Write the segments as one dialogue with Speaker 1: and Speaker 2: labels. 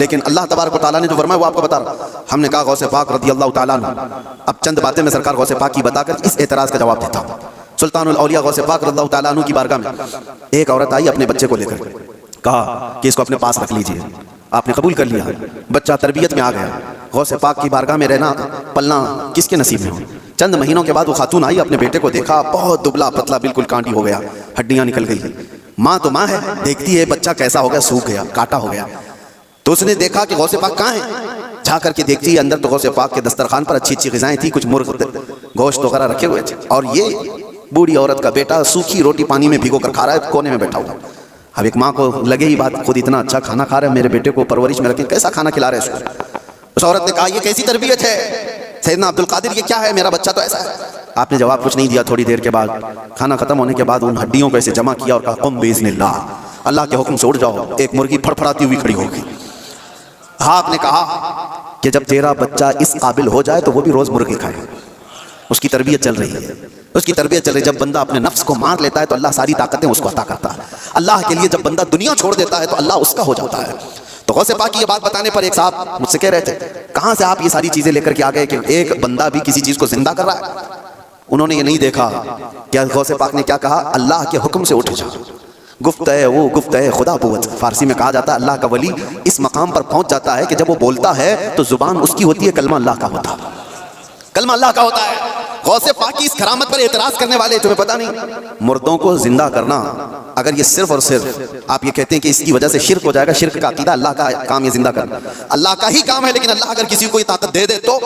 Speaker 1: لیکن اللہ تبارک و تعالیٰ نے جو فرمایا وہ آپ کو بتا رہا. ہم نے کہا غوث پاک رضی اللہ تعالیٰ عنہ اب چند باتیں میں سرکار غوث پاک کی بتا کر اس اعتراض کا جواب دیتا ہوں. سلطان الاولیاء غوث پاک رضی اللہ تعالیٰ عنہ کی بارگاہ میں ایک عورت آئی اپنے بچے کو لے کر, کہا کہ اس کو اپنے پاس رکھ لیجئے. آپ نے قبول کر لیا, بچہ تربیت میں آ گیا. غوث پاک کی بارگاہ میں رہنا پلنا کس کے نصیب میں ہو. چند مہینوں کے بعد وہ خاتون آئی, اپنے بیٹے کو دیکھا, بہت دبلا پتلا, بالکل کانٹی ہو گیا, ہڈیاں نکل گئی. ماں تو ماں ہے, دیکھتی ہے بچہ کیسا ہو گیا, سوکھ گیا, کاٹا ہو گیا. تو اس نے دیکھا کہ غوث پاک کہاں ہیں, جا کر کے دیکھتی ہے اندر تو غوث پاک کے دسترخوان پر اچھی اچھی غذائیں تھیں, کچھ مرغ گوشت وغیرہ رکھے ہوئے تھے, اور یہ بوڑھی عورت کا بیٹا سوکھی روٹی پانی میں بھگو کر کھا رہا ہے, کونے میں بیٹھا ہوا. اب ایک ماں کو لگے ہی بات, خود اتنا اچھا کھانا کھا رہا ہے, میرے بیٹے کو پرورش میں رکھیں, کیسا کھانا کھلا رہے ہیں اس کو. اس عورت نے کہا یہ کیسی تربیت ہے سیدنا عبد القادر, یہ کیا ہے, میرا بچہ تو ایسا ہے. آپ نے جواب کچھ نہیں دیا. تھوڑی دیر کے بعد کھانا ختم ہونے کے بعد ان ہڈیوں کو ایسے جمع کیا اور کہا قم باذن اللہ, اللہ کے حکم سے اڑ جاؤ. ایک مرغی پھڑپھڑاتی ہوئی کھڑی ہو گئی. آپ نے کہا کہ جب تیرا بچہ اس قابل ہو جائے تو وہ بھی روز مرغی کھائے. اس کی تربیت چل رہی ہے, اس کی تربیت چل رہی ہے. جب بندہ اپنے نفس کو مار لیتا ہے تو اللہ ساری طاقتیں اس کو عطا کرتا ہے. اللہ کے لیے جب بندہ دنیا چھوڑ دیتا ہے تو اللہ اس کا ہو جاتا ہے. تو غوث پاک کی یہ بات بتانے پر ایک صاحب مجھ سے کہہ رہے تھے کہاں سے آپ یہ ساری چیزیں لے کر کے آ گئے کہ ایک بندہ بھی کسی چیز کو زندہ کر رہا ہے. انہوں نے یہ نہیں دیکھا کہ غوث پاک نے کیا کہا, اللہ کے حکم سے اٹھ جا. گفت ہے وہ گفت ہے خدا بوت, فارسی میں کہا جاتا ہے اللہ کا ولی اس مقام پر پہنچ جاتا ہے کہ جب وہ بولتا ہے تو زبان اس کی ہوتی ہے, کلمہ اللہ کا ہوتا ہے, کلمہ اللہ کا ہوتا ہے. غوث پاک کی اس کرامت پر اعتراض کرنے والے, تمہیں پتہ نہیں مردوں کو زندہ کرنا, اگر یہ صرف اور صرف آپ یہ کہتے ہیں کہ اس کی وجہ سے شرک ہو جائے گا, شرک کا عقیدہ, اللہ کا کام یہ زندہ کرنا, اللہ کا ہی کام ہے. لیکن اللہ اگر کسی کو یہ طاقت دے دے تو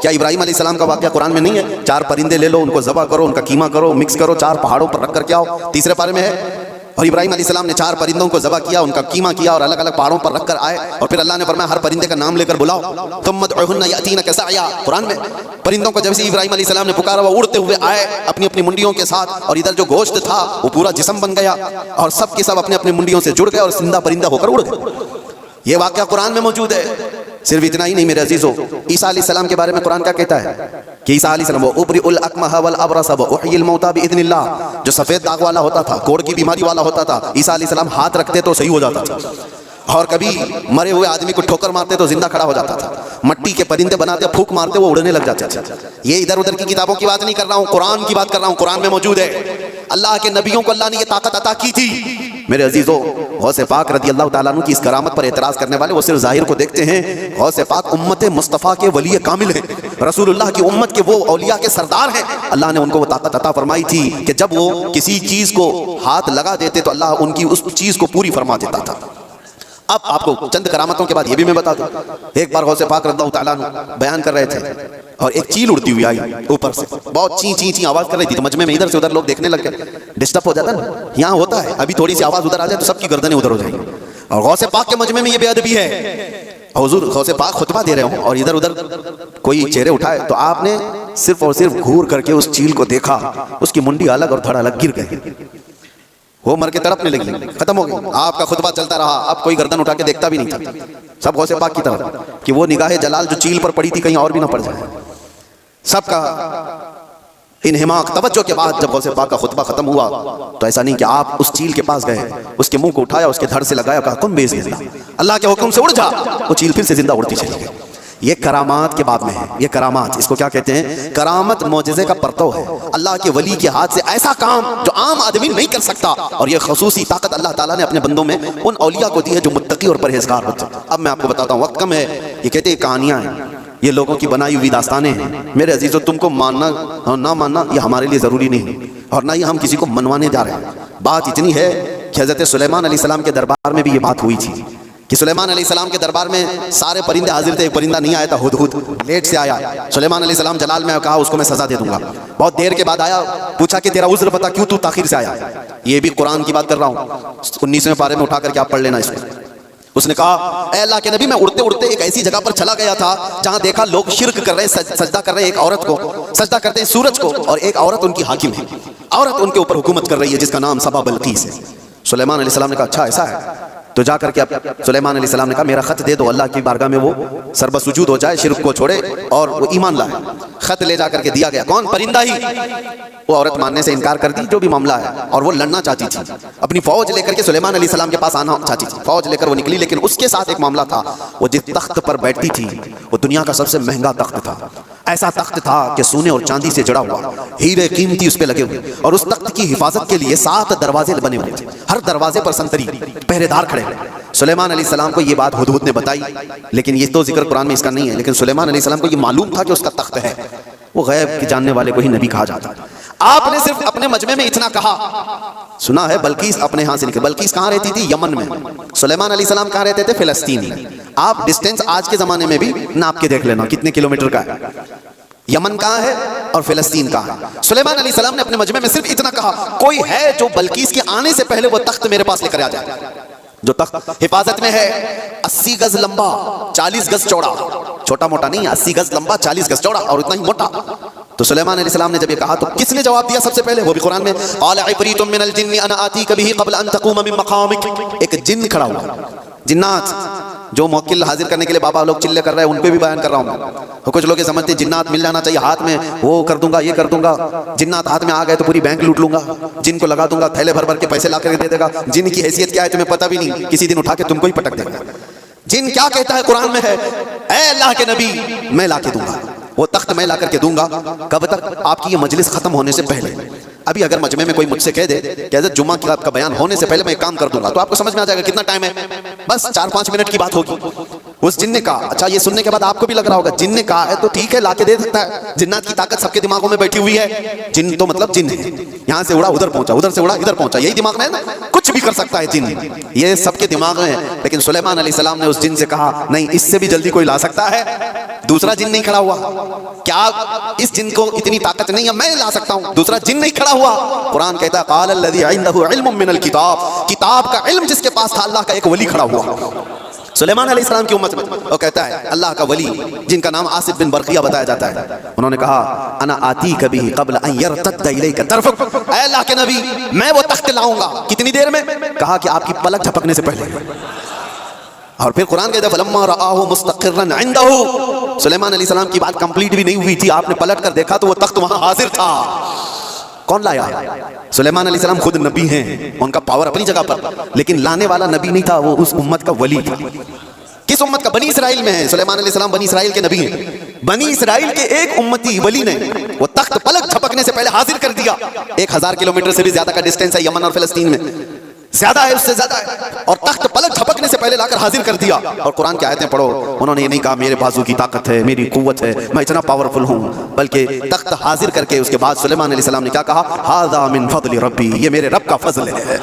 Speaker 1: کیا ابراہیم علیہ السلام کا واقعہ قرآن میں نہیں ہے؟ 4 پرندے لے لو, ان کو ذبح کرو, ان کا قیمہ کرو, مکس کرو, 4 پہاڑوں پر رکھ کر کے آؤ, تیسرے پارے میں ہے. اور ابراہیم علیہ السلام نے 4 پرندوں کو ذبح کیا, ان کا قیمہ کیا اور الگ الگ پہاڑوں پر رکھ کر آئے, اور پھر اللہ نے فرمایا ہر پرندے کا نام لے کر بلاؤ, ثم ادعوهن یاتینک سعیا. قرآن میں پرندوں کو جب سے ابراہیم علیہ السلام نے پکارا وہ اڑتے ہوئے آئے اپنی اپنی منڈیوں کے ساتھ, اور ادھر جو گوشت تھا وہ پورا جسم بن گیا, اور سب کے سب اپنے اپنے منڈیوں سے جڑ گئے اور زندہ پرندہ ہو کر اڑ گئے. یہ واقعہ قرآن میں موجود ہے. صرف اتنا ہی نہیں میرے عزیزو, عیسیٰ علیہ السلام کے بارے میں قرآن کیا کہتا ہے کہ عیسیٰ علیہ السلام وَأُبْرِئُ الْأَكْمَحَ وَالْأَبْرَصَ وَأُحْيِي الْمَوْتَى بِإِذْنِ اللَّهِ, جو سفید داغ والا ہوتا تھا, کوڑ کی بیماری والا ہوتا تھا, عیسیٰ علیہ السلام ہاتھ رکھتے تو صحیح ہو جاتا تھا, اور کبھی مرے ہوئے آدمی کو ٹھوکر مارتے تو زندہ کھڑا ہو جاتا تھا, مٹی کے پرندے بناتے پھونک مارتے وہ اڑنے لگ جاتے تھے. یہ ادھر ادھر کی کتابوں کی بات نہیں کر رہا ہوں, قرآن کی بات کر رہا ہوں. قرآن میں موجود ہے, اللہ کے نبیوں کو اللہ نے یہ طاقت عطا کی تھی. میرے عزیزو, غوث پاک رضی اللہ تعالیٰ عنہ کی اس کرامت پر اعتراض کرنے والے وہ صرف ظاہر کو دیکھتے ہیں. غوث پاک امت مصطفیٰ کے ولی کامل ہیں, رسول اللہ کی امت کے وہ اولیاء کے سردار ہیں. اللہ نے ان کو وہ طاقت عطا فرمائی تھی کہ جب وہ کسی چیز کو ہاتھ لگا دیتے تو اللہ ان کی اس چیز کو پوری فرما دیتا تھا. اب آپ کو چند کرامتوں کے بعد یہ بھی میں بتا دوں. ایک بار غوث پاک رضی اللہ تعالیٰ عنہ بیان کر رہے تھے اور ایک چیل اڑتی ہوئی آئی اوپر سے, بہت چین چین چین آواز کر رہی تھی. تو مجمع میں ادھر سے ادھر لوگ دیکھنے لگ گئے, ڈسٹرب ہو جاتا ہے نا, یہاں ہوتا ہے ابھی تھوڑی سی آواز ادھر آ جائے تو سب کی گردنیں ادھر ہو جائیں گی. اور غوث پاک کے مجمع میں یہ بے ادبی ہے, حضور غوث پاک خطبہ دے رہے ہوں اور ادھر ادھر کوئی چہرے اٹھائے تو آپ نے صرف اور صرف گھور کر کے اس چیل کو دیکھا, اس کی منڈی الگ اور دھڑ الگ گر گئے, وہ مر کے تڑپنے لگی, ختم ہو گئی. آپ کا خطبہ چلتا رہا, اب کوئی گردن اٹھا کے دیکھتا بھی نہیں تھا, سب غوث پاک کی طرف کہ وہ نگاہ جلال جو چیل پر پڑی تھی کہیں اور بھی نہ پڑ جائے. سب کا انہماک توجہ کے بعد جب غوث پاک کا خطبہ ختم ہوا تو ایسا نہیں کہ آپ اس چیل کے پاس گئے, اس کے منہ کو اٹھایا, اس کے دھڑ سے لگایا, کہا قم باذن اللہ, اللہ کے حکم سے اڑ جا. وہ چیل پھر سے زندہ اڑتی چلی گئی. یہ کرامات کے باب میں ہے. یہ کرامات, اس کو کیا کہتے ہیں؟ کرامت معجزے کا پرتو ہے. اللہ کے ولی کے ہاتھ سے ایسا کام جو عام آدمی نہیں کر سکتا, اور یہ خصوصی طاقت اللہ تعالیٰ نے اپنے بندوں میں ان اولیاء کو دی ہے جو متقی اور پرہیزگار ہوتے ہیں. اب میں آپ کو بتاتا ہوں, وقت کم ہے. یہ کہتے ہیں کہانیاں ہیں, یہ لوگوں کی بنائی ہوئی داستانیں ہیں. میرے عزیزو, تم کو ماننا اور نہ ماننا یہ ہمارے لیے ضروری نہیں, اور نہ ہی ہم کسی کو منوانے جا رہے ہیں. بات اتنی ہے کہ حضرت سلیمان علیہ السلام کے دربار میں بھی یہ بات ہوئی تھی کہ سلیمان علیہ السلام کے دربار میں سارے پرندے حاضر تھے, ایک پرندہ نہیں آیا تھا, ہدہد لیٹ سے آیا. سلیمان علیہ السلام جلال میں کہا اس کو میں سزا دے دوں گا. بہت دیر کے بعد آیا, پوچھا کہ تیرا عذر بتا, کیوں تو تاخیر سے آیا؟ یہ بھی قرآن کی بات کر رہا ہوں, 19ویں پارے میں اٹھا کر کے آپ پڑھ لینا اس کو. اس نے کہا اے اللہ کے نبی, میں اڑتے اڑتے ایک ایسی جگہ پر چلا گیا تھا جہاں دیکھا لوگ شرک کر رہے ہیں, سجدہ کر رہے ہیں ایک عورت کو, سجدہ کرتے ہیں سورج کو, اور ایک عورت ان کی حاکم ہے, عورت ان کے اوپر حکومت کر رہی ہے جس کا نام سبا بلقیس ہے. سلیمان علیہ السلام نے کہا اچھا ایسا ہے, تو جا کر کے اب سلیمان علیہ السلام نے کہا میرا خط دے دو، اللہ کی بارگاہ میں وہ سربہ سجود ہو جائے، شرک کو چھوڑے اور وہ ایمان لائے۔ خط لے جا کر کے دیا گیا، کون؟ پرندہ ہی۔ وہ عورت ماننے سے انکار کر دی، جو بھی معاملہ ہے، اور وہ لڑنا چاہتی تھی، اپنی فوج لے کر کے سلیمان علیہ السلام کے پاس آنا چاہتی تھی، فوج لے کر وہ نکلی، لیکن اس کے ساتھ ایک معاملہ تھا، وہ جس تخت پر بیٹھتی تھی وہ دنیا کا سب سے مہنگا تخت تھا، ایسا تخت تھا کہ سونے اور چاندی سے جڑا ہوا، ہیرے قیمتی اس پہ لگے ہوئے، اور اس تخت کی حفاظت کے لیے 7 دروازے بنے ہوئے تھے، ہر دروازے پر سنتری پہرے دار کھڑے ہوئے۔ سلیمان علیہ السلام کو یہ بات ہدہد نے بتائی، لیکن یہ تو ذکر قرآن میں اس کا نہیں ہے، لیکن سلیمان علیہ السلام کو یہ معلوم تھا کہ اس کا تخت ہے، وہ غیب کے جاننے والے کو ہی نبی کہا جاتا ہے۔ آپ نے صرف اپنے مجمع میں اتنا کہا، سنا ہے بلقیس اپنے ہاں سے نکل، بلقیس کہاں رہتی تھی؟ یمن میں۔ سلیمان علیہ السلام کہاں رہتے تھے؟ فلسطین۔ آپ ڈسٹینس آج کے زمانے میں بھی ناپ کے دیکھ لینا کتنے کلومیٹر کا ہے، یمن کہاں ہے اور فلسطین کہاں ہے۔ سلیمان علیہ السلام نے اپنے مجمع میں صرف اتنا کہا، کوئی ہے جو بلقیس کے آنے سے پہلے وہ تخت میرے پاس لے کر آ جائے، جو تخت حفاظت میں ہے، 80 گز لمبا 40 گز چوڑا، چھوٹا موٹا نہیں، 80 گز لمبا 40 گز چوڑا اور اتنا ہی موٹا۔ تو سلیمان علیہ السلام نے جب یہ کہا تو کس نے جواب دیا سب سے پہلے؟ وہ بھی قرآن میں، قال عفریت من الجن انا آتیک بہ قبل ان تقوم من مقامک۔ ایک جن کھڑا ہوا، جنات جو موکل حاضر کرنے کے لیے بابا لوگ چلے کر رہے ہیں، ان پہ بھی بیان کر رہا ہوں۔ کچھ لوگ یہ سمجھتے ہیں جنات مل جانا چاہیے ہاتھ میں، وہ کر دوں گا، یہ کر دوں گا، جنات ہاتھ میں آ گئے تو پوری بینک لوٹ لوں گا، جن کو لگا دوں گا، تھیلے بھر بھر کے پیسے لا کر دے دے گا، جن کی حیثیت کیا ہے تمہیں پتہ بھی نہیں، کسی دن اٹھا کے تم کو ہی پٹک دے گا۔ جن کیا کہتا ہے قرآن میں ہے، اے اللہ کے نبی میں لا کے دوں گا، وہ تخت میں لا کر کے دوں گا۔ کب تک؟ آپ کی یہ مجلس ختم ہونے سے پہلے۔ ابھی اگر مجمع میں کوئی مجھ سے کہہ دے کہ حضرت جمعہ کی کا بیان ہونے سے پہلے میں ایک کام کر دوں گا، تو آپ کو سمجھ میں آ جائے گا کتنا ٹائم ہے، بس 4-5 منٹ کی بات ہوگی۔ اس جن نے کہا، اچھا یہ سننے کے بعد آپ کو بھی لگ رہا ہوگا جن نے کہا ہے تو ٹھیک ہے لا کے دے سکتا ہے، جنات کی طاقت سب کے دماغوں میں بیٹھی ہوئی ہے، جن تو مطلب جن ہے، یہاں سے اڑا ادھر پہنچا، ادھر سے اڑا ادھر پہنچا، یہی دماغ میں ہے نا، کچھ بھی کر سکتا ہے جن، یہ سب کے دماغ میں ہے۔ لیکن سلیمان علیہ السلام نے اس جن سے کہا نہیں، اس سے بھی جلدی کوئی لا سکتا ہے۔ دوسرا جن نہیں کھڑا ہوا، کیا اس جن کو اتنی طاقت نہیں ہے میں لا سکتا ہوں؟ دوسرا جن نہیں کھڑا ہوا۔ قرآن کہتا ہے قال الذی عنده علم من الکتاب، کتاب کا علم جس کے پاس تھا، اللہ کا ایک ولی کھڑا ہوا سلیمان علیہ السلام کی امت میں، وہ کہتا ہے اللہ کا ولی جن کا نام آصف بن برقیہ بتایا جاتا ہے، انہوں نے کہا انا آتیک بہ قبل ان یرتد الیک طرفک، اے اللہ کے نبی میں وہ تخت لاؤں گا، کتنی دیر میں؟ کہا کہ آپ کی پلک جھپکنے سے پہلے۔ اور پھر قرآن کہتا ہے فلما رآہ مستقرا عنده، سلیمان علیہ السلام کی بات کمپلیٹ بھی نہیں ہوئی تھی، آپ نے پلٹ کر دیکھا تو وہ تخت وہاں حاضر تھا۔ کون لایا؟ سلیمان علیہ السلام خود نبی ہیں، ان کا پاور اپنی جگہ پر، لیکن لانے والا نبی نہیں تھا، وہ اس امت کا ولی تھا۔ کس امت کا؟ بنی اسرائیل میں ہے، سلیمان علیہ السلام بنی اسرائیل کے نبی ہیں۔ بنی اسرائیل کے ایک امتی ولی نے وہ تخت پلک جھپکنے سے پہلے حاضر کر دیا۔ 1000 کلومیٹر سے بھی زیادہ کا ڈسٹینس ہے یمن اور فلسطین میں، زیادہ ہے، اس سے زیادہ ہے، اور تخت پلک جھپکنے سے پہلے لا کر حاضر کر دیا۔ اور قرآن کی آیتیں پڑھو، انہوں نے یہ نہیں کہا میرے بازو کی طاقت ہے، میری قوت ہے، میں اتنا پاورفل ہوں، بلکہ تخت حاضر کر کے اس کے بعد سلیمان علیہ السلام نے کیا کہا؟ ھذا من فضل ربی، یہ میرے رب کا فضل ہے،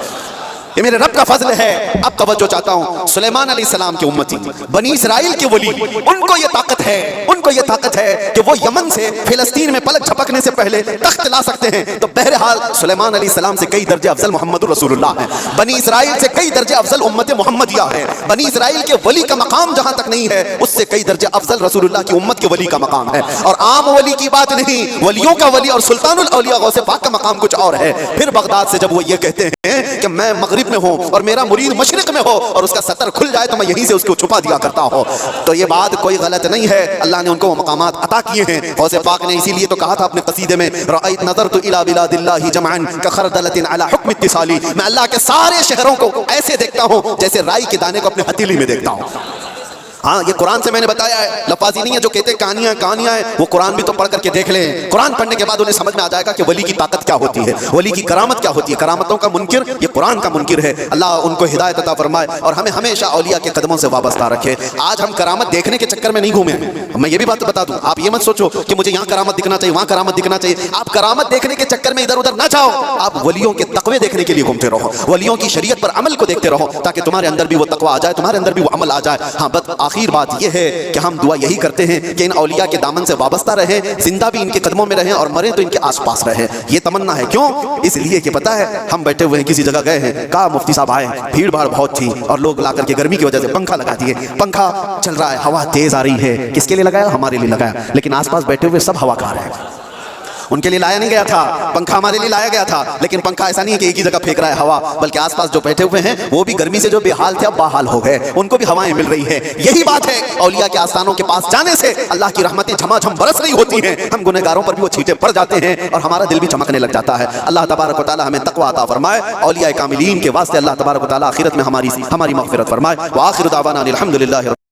Speaker 1: یہ میرے رب کا فضل ہے۔ اب توجہ چاہتا ہوں، سلیمان علیہ السلام کے امتی بنی اسرائیل کے ولی، ان کو یہ طاقت ہے، ان کو یہ طاقت ہے کہ وہ یمن سے فلسطین میں پلک جھپکنے سے پہلے تخت لا سکتے ہیں۔ تو بہرحال سلیمان علیہ السلام سے کئی درجے افضل محمد رسول اللہ ہیں، بنی اسرائیل سے کئی درجے افضل امت محمدیہ ہے۔ بنی اسرائیل کے ولی کا مقام جہاں تک نہیں ہے، اس سے کئی درجے افضل رسول اللہ کی امت کے ولی کا مقام ہے۔ اور عام ولی کی بات نہیں، ولیوں کا ولی اور سلطان الاولیاء غوث پاک کا مقام کچھ اور ہے۔ پھر بغداد سے جب وہ یہ کہتے ہیں کہ میں مغرب میں ہوں اور میرا مرید مشرق میں ہو اور اس کا سطر کھل جائے تو میں یہیں سے اس کو چھپا دیا کرتا ہوں، تو یہ بات کوئی غلط نہیں ہے، اللہ نے ان کو وہ مقامات عطا کیے ہیں۔ غوث پاک نے اسی لیے تو کہا تھا اپنے قصیدے میں رأیت نظرت الی بلاد اللہ جمعا کخردلۃ علی حکم اتصالی، میں اللہ کے سارے شہروں کو ایسے دیکھتا ہوں جیسے رائی کے دانے کو اپنے ہتھیلی میں دیکھتا ہوں۔ ہاں یہ قرآن سے میں نے بتایا ہے، لفاظی نہیں ہے جو کہتے کہانیاں ہیں، وہ قرآن بھی تو پڑھ کر کے دیکھ لیں۔ قرآن پڑھنے کے بعد انہیں سمجھ میں آ جائے گا کہ ولی کی طاقت کیا ہوتی ہے، ولی کی کرامت کیا ہوتی ہے۔ کرامتوں کا منکر یہ قرآن کا منکر ہے، اللہ ان کو ہدایت عطا فرمائے اور ہمیں ہمیشہ اولیاء کے قدموں سے وابستہ رکھے۔ آج ہم کرامت دیکھنے کے چکر میں نہیں گھومے، میں یہ بھی بات بتا دوں، آپ یہ مت سوچو کہ مجھے یہاں کرامت دکھنا چاہیے وہاں کرامت دکھنا چاہیے، آپ کرامت دیکھنے کے چکر میں ادھر ادھر نہ جاؤ، آپ ولیوں کے تقوی دیکھنے کے لیے گھومتے رہو، ولیوں کی شریعت پر عمل کو دیکھتے رہو تاکہ تمہارے اندر بھی وہ تقوی آ جائے، تمہارے اندر بھی وہ عمل آ جائے۔ ہاں بس آخر بات یہ ہے کہ ہم دعا یہی کرتے ہیں کہ ان اولیاء کے دامن سے وابستہ رہیں، زندہ بھی ان کے قدموں میں رہیں اور مریں تو ان کے آس پاس رہیں، یہ تمنا ہے۔ کیوں؟ اس لیے کہ پتہ ہے ہم بیٹھے ہوئے ہیں کسی جگہ گئے ہیں، کہا مفتی صاحب آئے، بھیڑ بھاڑ بہت تھی اور لوگ لا کر کے گرمی کی وجہ سے پنکھا لگا دیے، پنکھا چل رہا ہے، ہوا تیز آ رہی ہے، کس کے لیے لگایا؟ ہمارے لیے لگایا، لیکن آس پاس بیٹھے ہوئے سب ہوا کھا رہے ہیں، ان کے لیے لایا نہیں گیا تھا پنکھا، ہمارے لیے لایا گیا تھا، لیکن پنکھا ایسا نہیں ہے کہ ایک ہی جگہ پھینک رہا ہے ہوا، بلکہ آس پاس جو بیٹھے ہوئے ہیں وہ بھی گرمی سے جو بے حال تھے اب باحال ہو گئے، ان کو بھی ہوائیں مل رہی ہیں۔ یہی بات ہے اولیاء کے آستانوں کے پاس جانے سے اللہ کی رحمتیں جھما جھم برس رہی ہوتی ہیں، ہم گنہگاروں پر بھی وہ چھینٹے پڑ جاتے ہیں اور ہمارا دل بھی چمکنے لگ جاتا ہے۔ اللہ تبارک و تعالی ہمیں تقوی عطا فرمائے، اولیاء کاملین کے واسطے اللہ تبارک و تعالی آخرت میں ہماری مغفرت فرمائے۔ وآخر دعوانا الحمدللہ۔